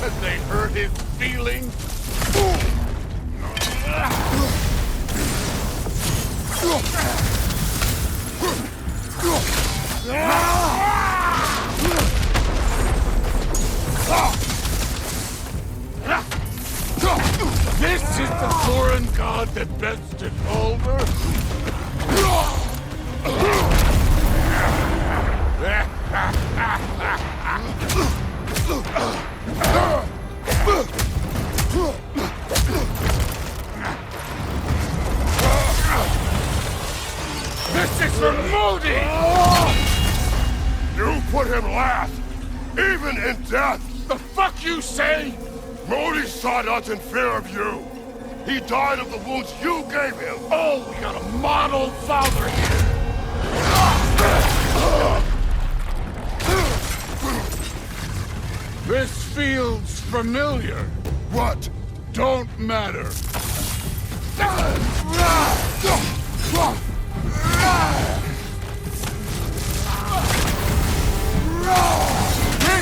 because they hurt his feelings? This is the foreign god that bested Ulver? This is for Modi! You put him last, even in death! The fuck you say? Modi sought us in fear of you. He died of the wounds you gave him. Oh, we got a model father here. This feels familiar. What? Don't matter. This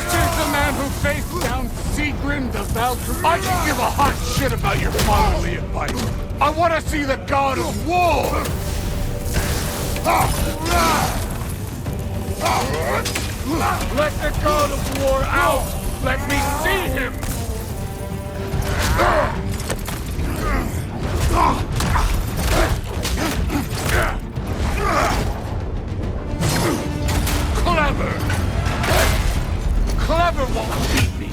is the man who faced down Sigrid the Valkyrie. I can give a hot shit about your fatherly advice. I want to see the god of war. Let the god of war out. Let me see him. Clever! Clever won't beat me!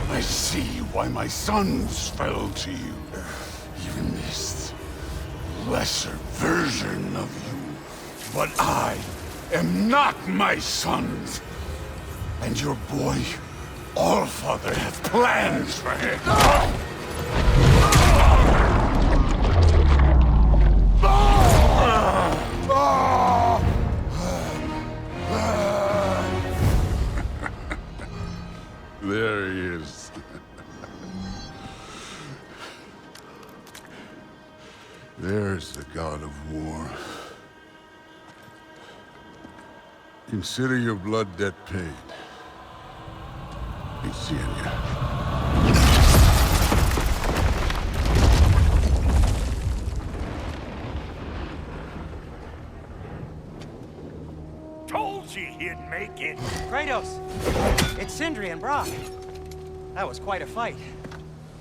I see why my sons fell to you. Even this lesser version of you. But I am not my sons. And your boy, Allfather, has plans for him. There he is. There's the god of war. Consider your blood debt paid. Be seeing you. Told you he'd make it. Kratos! It's Sindri and Brock. That was quite a fight.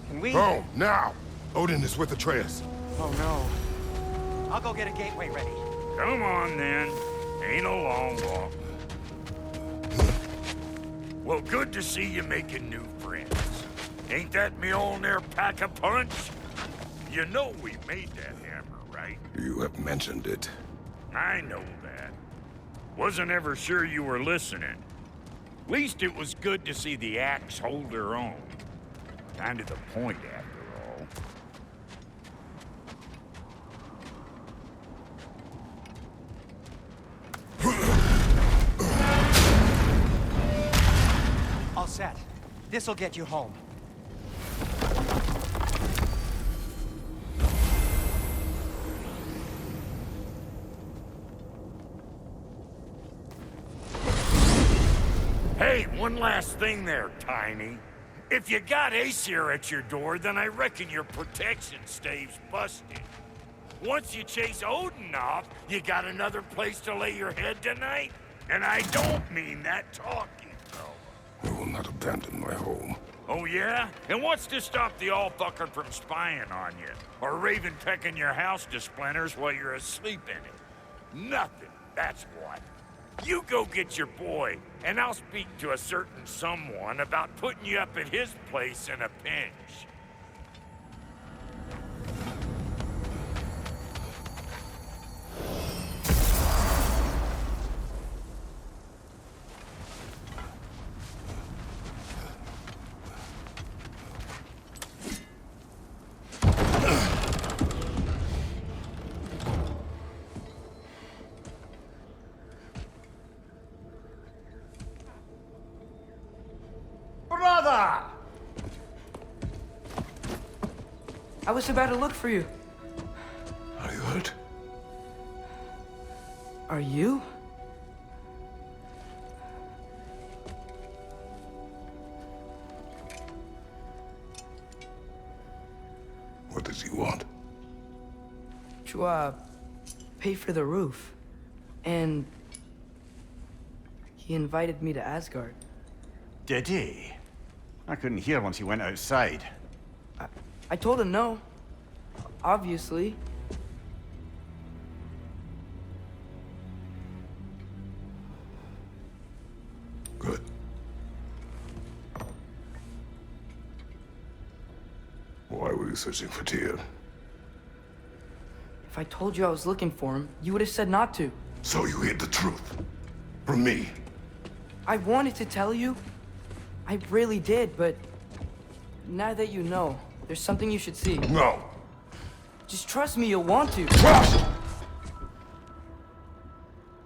Can we... Oh, now! Odin is with Atreus. Oh, no. I'll go get a gateway ready. Come on, then. Ain't a long walk. Well, good to see you making new friends. Ain't that Mjolnir pack a punch? You know we made that hammer, right? You have mentioned it. I know that. Wasn't ever sure you were listening. Least it was good to see the axe hold her own. Kind of the point, after all. All set. This'll get you home. Hey, one last thing there, Tiny. If you got Aesir at your door, then I reckon your protection stave's busted. Once you chase Odin off, you got another place to lay your head tonight? And I don't mean that talking, though. I will not abandon my home. Oh, yeah? And what's to stop the all-fucker from spying on you? Or Raven pecking your house to splinters while you're asleep in it? Nothing, that's what. You go get your boy, and I'll speak to a certain someone about putting you up at his place in a pinch. Brother! I was about to look for you. Are you hurt? Are you? What does he want? To, pay for the roof. And he invited me to Asgard. Did he? I couldn't hear once he went outside. I told him no. Obviously. Good. Why were you searching for Tyr? If I told you I was looking for him, you would have said not to. So you hid the truth. From me. I wanted to tell you. I really did, but now that you know, there's something you should see. No. Just trust me, you'll want to. Trust!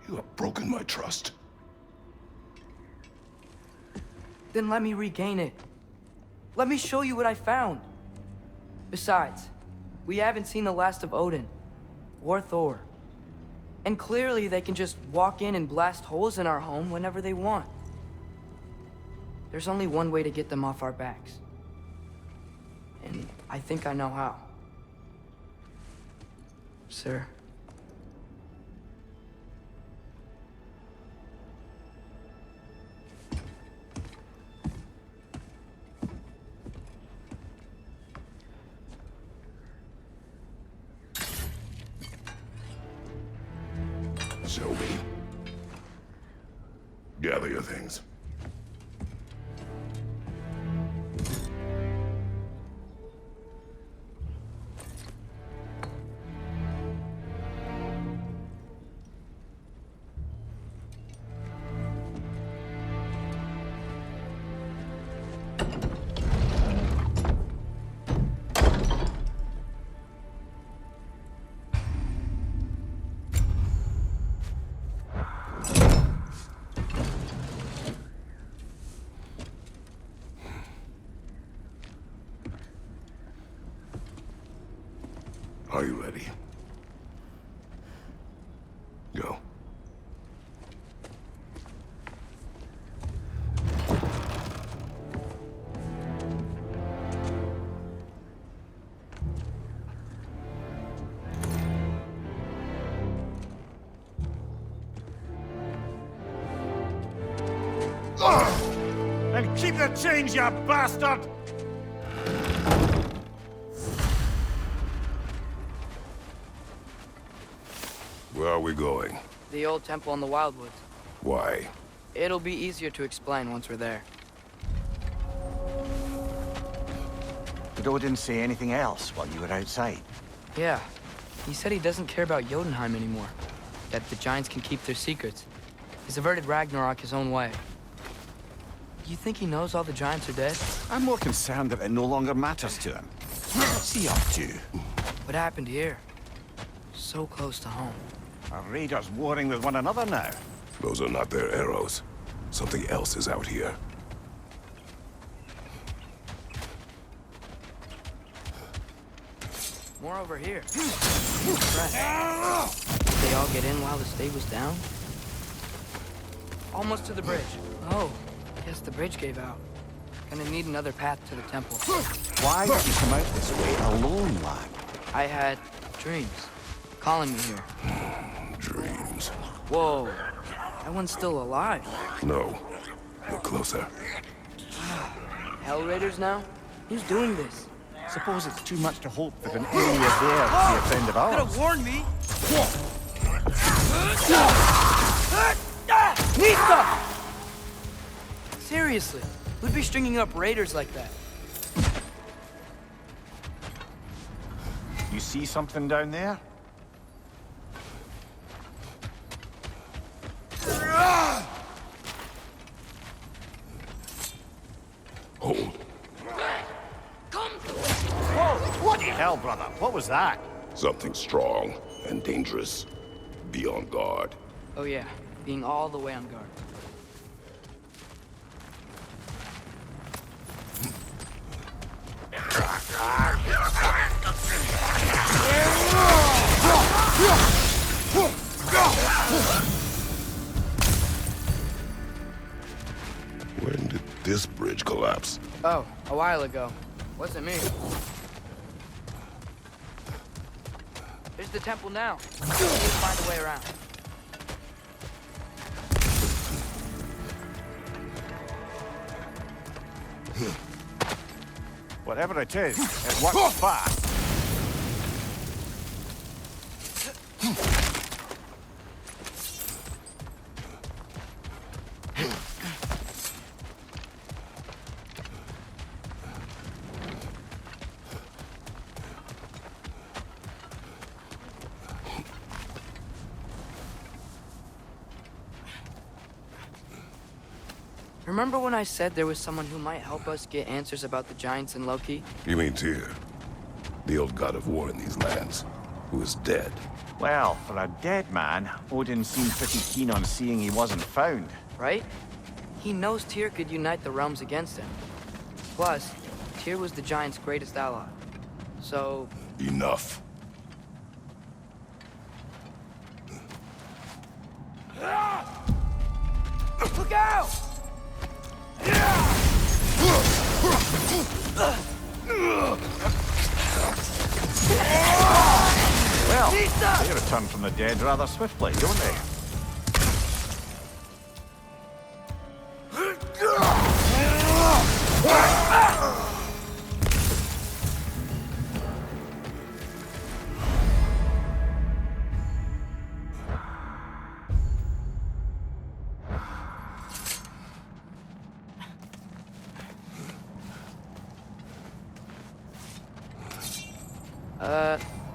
You have broken my trust. Then let me regain it. Let me show you what I found. Besides, we haven't seen the last of Odin. Or Thor. And clearly they can just walk in and blast holes in our home whenever they want. There's only one way to get them off our backs. And I think I know how. Sir. Show me. Gather your things. Are you ready? Go. And keep the change, you bastard! Where are we going? The old temple in the Wildwoods. Why? It'll be easier to explain once we're there. Did Odin say anything else while you were outside? Yeah. He said he doesn't care about Jotunheim anymore. That the giants can keep their secrets. He's averted Ragnarok his own way. You think he knows all the giants are dead? I'm more concerned that it no longer matters to him. What's he up to? What happened here? So close to home. Our raiders warring with one another now. Those are not their arrows. Something else is out here. More over here. Right. Did they all get in while the stave was down? Almost to the bridge. Oh, guess the bridge gave out. Gonna need another path to the temple. Why did you come out this way alone, lad? I had dreams. calling me here? Dreams. Whoa, that one's still alive. No. Look closer. Hell Raiders now? Who's doing this? Suppose it's too much to hope that an enemy of theirs would be a friend of Could ours. have warned me. Nista! Seriously, who'd be stringing up raiders like that? You see something down there? Hold. Whoa! Bloody hell, brother! What was that? Something strong and dangerous. Be on guard. Oh yeah, being all the way on guard. When did this bridge collapse? Oh, a while ago. Wasn't me. There's the temple now. We'll find a way around. Whatever it is, it works fast. Remember when I said there was someone who might help us get answers about the giants and Loki? You mean Tyr? The old god of war in these lands, who is dead. Well, for a dead man, Odin seemed pretty keen on seeing he wasn't found. Right? He knows Tyr could unite the realms against him. Plus, Tyr was the giants' greatest ally. So, Enough. look out! Well, they return from the dead rather swiftly, don't they?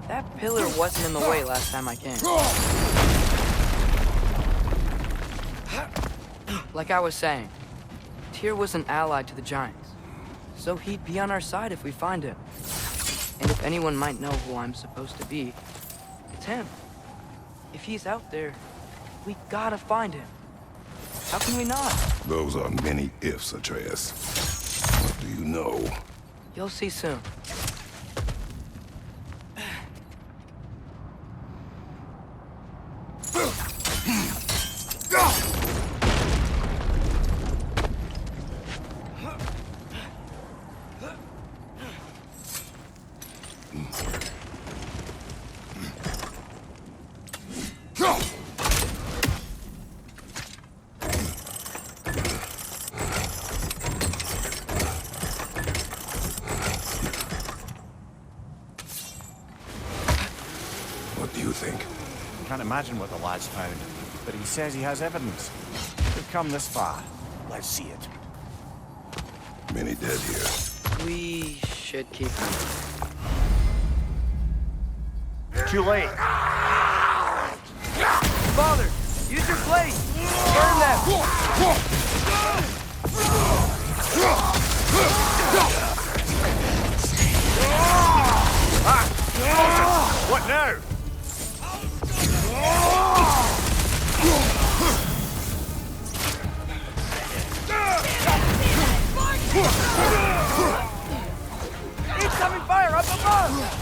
That pillar wasn't in the way last time I came. Like I was saying, Tyr was an ally to the giants, so he'd be on our side if we find him. And if anyone might know who I'm supposed to be, it's him. If he's out there, we gotta find him. How can we not? Those are many ifs, Atreus. What do you know? You'll see soon. What do you think? Can't imagine what the lad's found, but he says he has evidence. We've come this far. Let's see it. Many dead here. We should keep him. Too late. Father, use your blade! Burn them! What now? Incoming fire up above!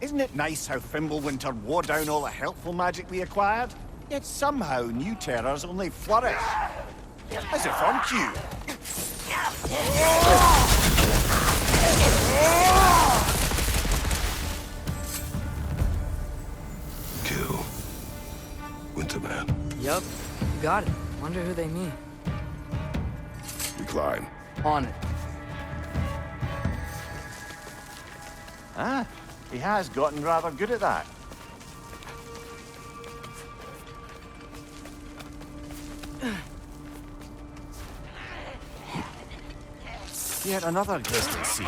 Isn't it nice how Fimbulwinter wore down all the helpful magic we acquired? Yet somehow new terrors only flourish. As if on cue. Kill Winterman. Yup, you got it. Wonder who they mean. We climb. On it. Ah, he has gotten rather good at that. Yet another distant sea.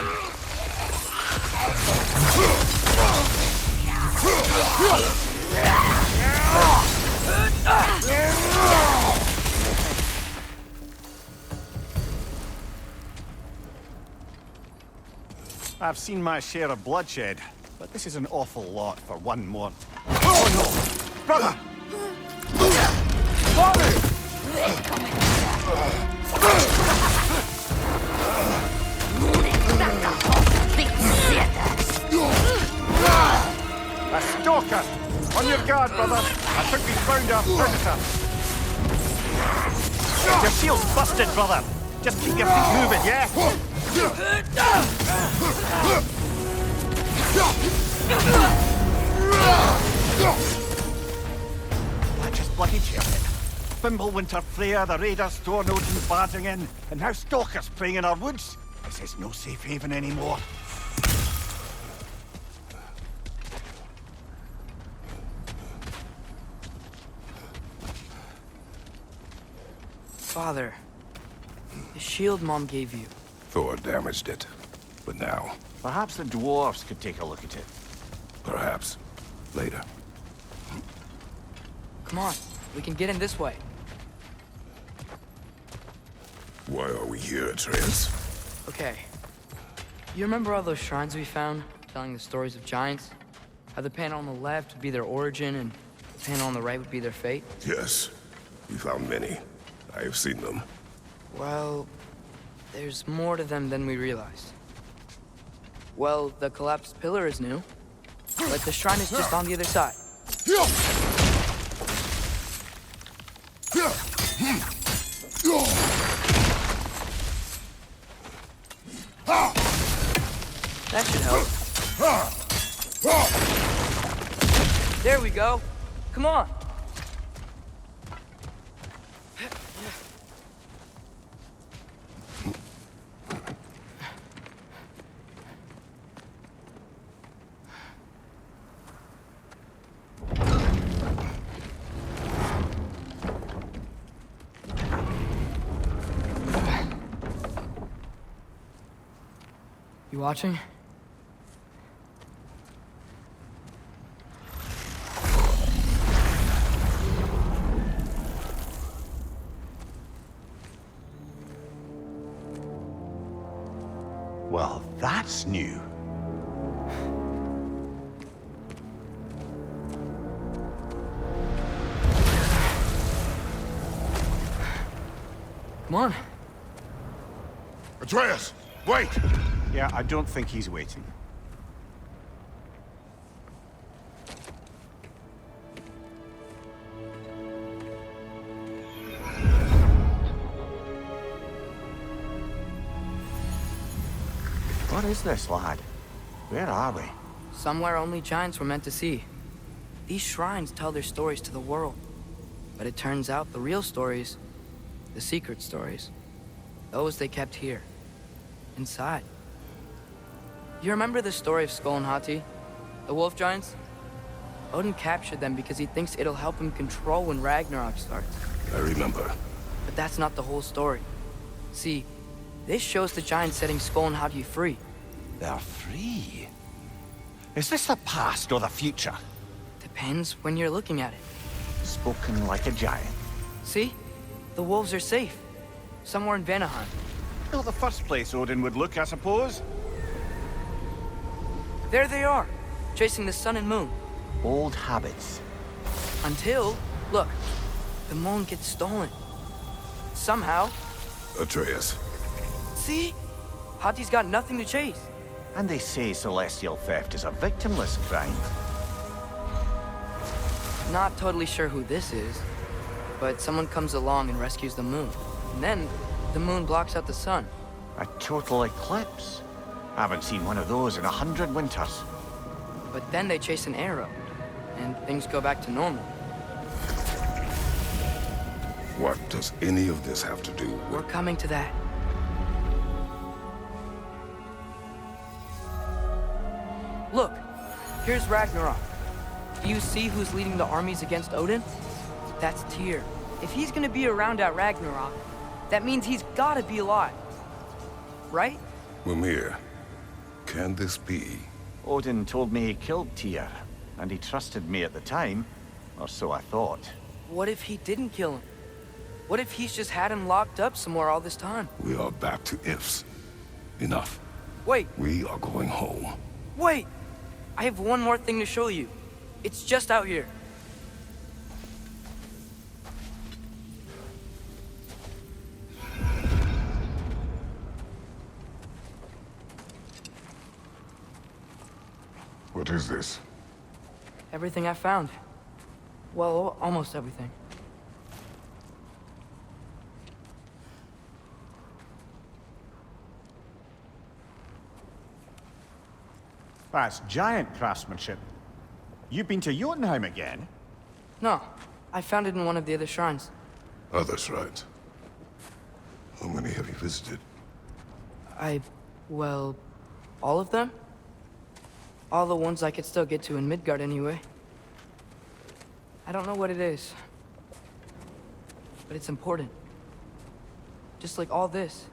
I've seen my share of bloodshed, but this is an awful lot for one more. Oh no! Brother! A stalker! On your guard, brother! I think we found our predator! Your shield's busted, brother! Just keep your feet moving, yeah? I just bloody cheered it. Fimbulwinter, Freya, the raiders, Thorn Odin barging in, and now stalkers playing in our woods. This is no safe haven anymore. Father, the shield Mom gave you. Thor damaged it. But now, Perhaps the dwarves could take a look at it. perhaps, later. Come on, we can get in this way. Why are we here, Atreus? Okay. You remember all those shrines we found, telling the stories of giants? How the panel on the left would be their origin, and the panel on the right would be their fate? Yes, we found many. I have seen them. Well, there's more to them than we realized. Well, the collapsed pillar is new, but the shrine is just on the other side. That should help. There we go. Come on. You watching? Well, that's new. Come on. Atreus, wait! Yeah, I don't think he's waiting. What is this, lad? Where are we? Somewhere only giants were meant to see. These shrines tell their stories to the world. But it turns out the real stories, the secret stories, those they kept here, inside. You remember the story of Skull and Hati, the wolf giants? Odin captured them because he thinks it'll help him control when Ragnarok starts. I remember. But that's not the whole story. See, this shows the giants setting Skull and Hati free. They're free. Is this the past or the future? Depends when you're looking at it. Spoken like a giant. See? The wolves are safe. Somewhere in Vanaheim. Not the first place Odin would look, I suppose. There they are, chasing the sun and moon. Old habits. Until, look, the moon gets stolen. Somehow, Atreus. See? Hati's got nothing to chase. And they say celestial theft is a victimless crime. Not totally sure who this is, but someone comes along and rescues the moon. And then, the moon blocks out the sun. A total eclipse. I haven't seen one of those in 100 winters. But then they chase an arrow, and things go back to normal. What does any of this have to do with... We're coming to that. Look, here's Ragnarok. Do you see who's leading the armies against Odin? That's Tyr. If he's gonna be around at Ragnarok, that means he's gotta be alive. Right? Mimir, can this be? Odin told me he killed Tyr, and he trusted me at the time, or so I thought. What if he didn't kill him? What if he's just had him locked up somewhere all this time? We are back to ifs. Enough. Wait, We are going home. wait! I have one more thing to show you. It's just out here. What is this? Everything I found. Well, almost everything. That's giant craftsmanship. You've been to Jotunheim again? No, I found it in one of the other shrines. Other shrines. How many have you visited? Well, all of them? All the ones I could still get to in Midgard anyway. I don't know what it is. But it's important. Just like all this.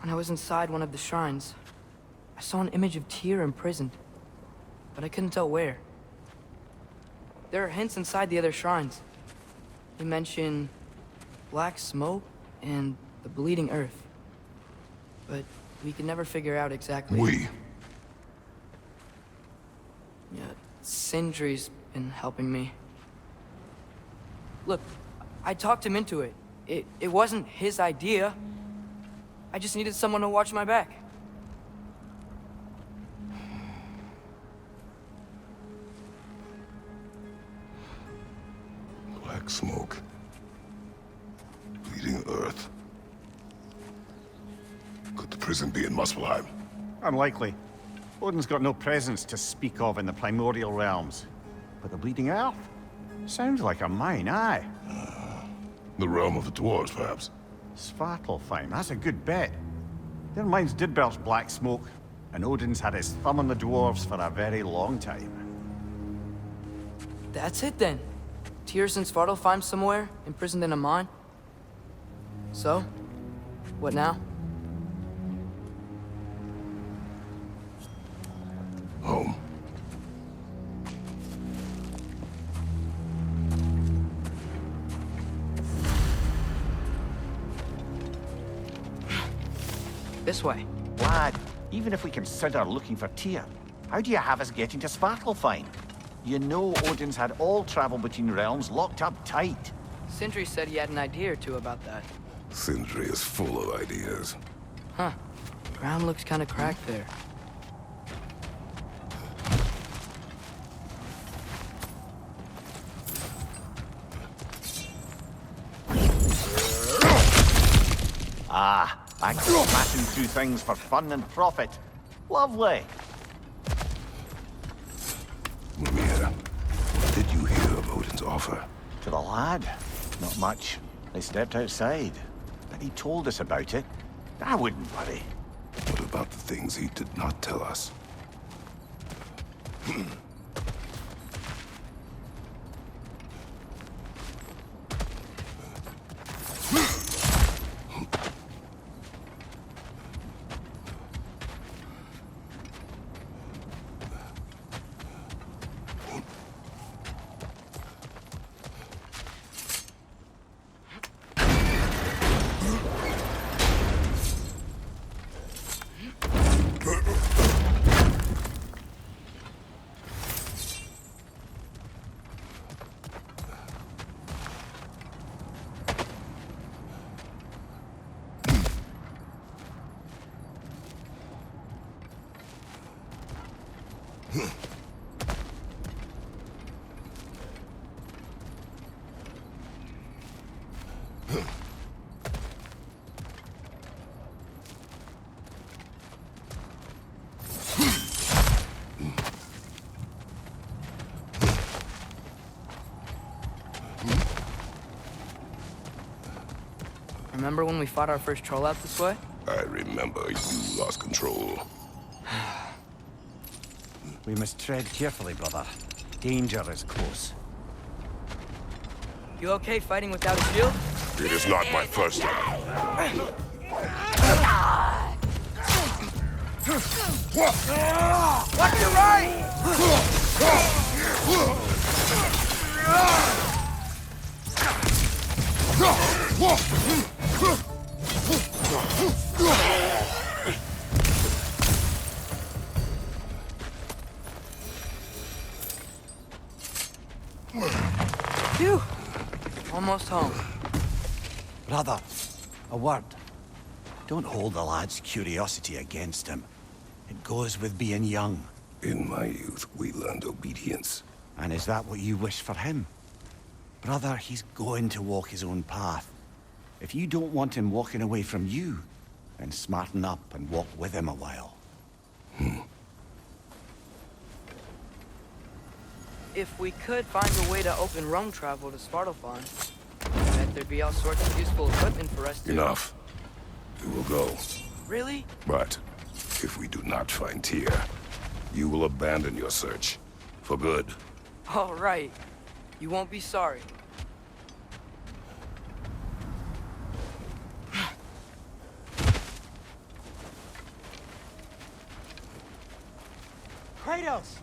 When I was inside one of the shrines, I saw an image of Tyr imprisoned. But I couldn't tell where. There are hints inside the other shrines. They mention black smoke and the bleeding earth. But we could never figure out exactly. We. Yeah, Sindri's been helping me. Look, I talked him into it. It wasn't his idea. I just needed someone to watch my back. Black smoke. Bleeding earth. Could the prison be in Muspelheim? Unlikely. Odin's got no presence to speak of in the primordial realms. But the Bleeding Earth? Sounds like a mine, aye. The realm of the dwarves, perhaps? Svartalfheim, that's a good bet. Their mines did belch black smoke, and Odin's had his thumb on the dwarves for a very long time. That's it then. Tyr's in Svartalfheim somewhere, imprisoned in a mine. So, what now? Home. This way. Lad, even if we consider looking for Tyr, how do you have us getting to Svartalfheim? You know Odin's had all travel between realms locked up tight. Sindri said he had an idea or two about that. Sindri is full of ideas. Huh. Ground looks kind of cracked there. Ah, I'm smashing through things for fun and profit. Lovely. Mimir, what did you hear of Odin's offer? To the lad? Not much. They stepped outside. But he told us about it. I wouldn't worry. What about the things he did not tell us? Remember when we fought our first troll out this way? I remember you lost control. We must tread carefully, brother. Danger is close. You okay fighting without a shield? It is not my first time. Watch your right! Phew! Almost home. Brother, a word. Don't hold the lad's curiosity against him. It goes with being young. In my youth, we learned obedience. And is that what you wish for him? Brother, he's going to walk his own path. If you don't want him walking away from you, then smarten up and walk with him a while. If we could find a way to open roam travel to Svartalfheim, I bet there'd be all sorts of useful equipment for us to... Enough. We will go. Really? But if we do not find Tyr, you will abandon your search. For good. All right. You won't be sorry. Kratos!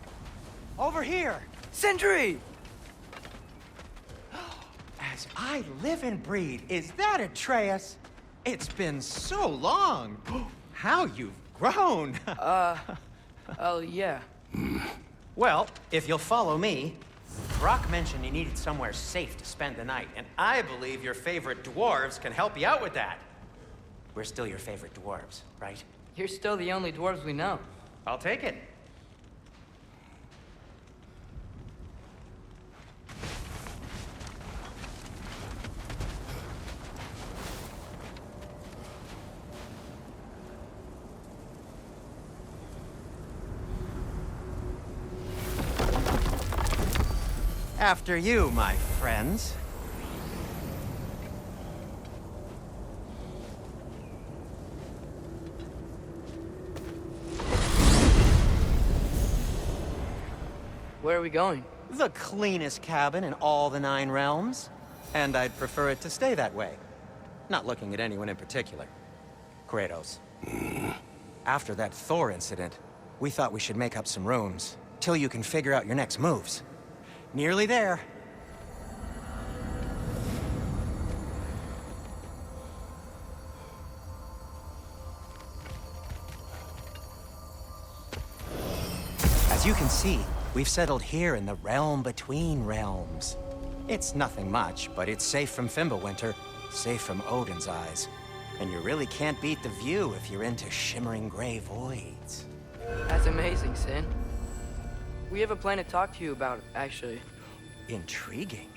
Over here! Sentry! As I live and breathe, is that Atreus? It's been so long! How you've grown! Oh, yeah. Well, if you'll follow me, Brock mentioned you needed somewhere safe to spend the night, and I believe your favorite dwarves can help you out with that. We're still your favorite dwarves, right? You're still the only dwarves we know. I'll take it. After you, my friends. Where are we going? The cleanest cabin in all the 9 realms. And I'd prefer it to stay that way. Not looking at anyone in particular. Kratos. After that Thor incident, we thought we should make up some rooms, till you can figure out your next moves. Nearly there. As you can see, we've settled here in the realm between realms. It's nothing much, but it's safe from Fimbulwinter, safe from Odin's eyes. And you really can't beat the view if you're into shimmering gray voids. That's amazing, Sin. We have a plan to talk to you about, actually. Intriguing.